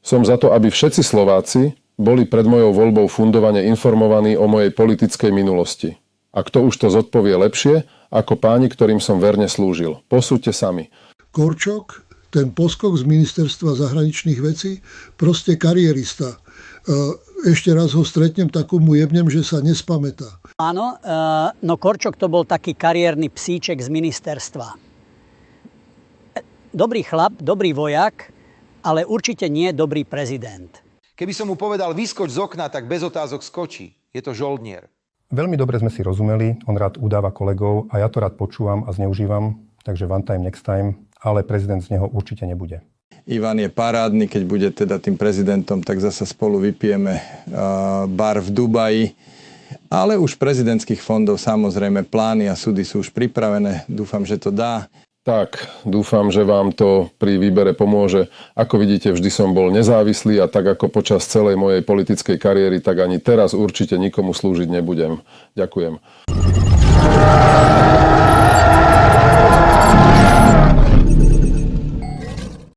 Som za to, aby všetci Slováci boli pred mojou voľbou fundovane informovaní o mojej politickej minulosti. A kto už to zodpovie lepšie, ako páni, ktorým som verne slúžil. Posúďte sami. Korčok, ten poskok z ministerstva zahraničných vecí, proste karierista. Ešte raz ho stretnem, tak mu jebnem, že sa nespamätá. Áno, no Korčok to bol taký kariérny psíček z ministerstva. Dobrý chlap, dobrý vojak, ale určite nie dobrý prezident. Keby som mu povedal vyskoč z okna, tak bez otázok skočí. Je to žoldnier. Veľmi dobre sme si rozumeli, on rád udáva kolegov a ja to rád počúvam a zneužívam, takže one time, next time, ale prezident z neho určite nebude. Ivan je parádny, keď bude teda tým prezidentom, tak zasa spolu vypijeme bar v Dubaji. Ale už prezidentských fondov samozrejme plány a súdy sú už pripravené. Dúfam, že to dá. Tak, dúfam, že vám to pri výbere pomôže. Ako vidíte, vždy som bol nezávislý a tak ako počas celej mojej politickej kariéry, tak ani teraz určite nikomu slúžiť nebudem. Ďakujem.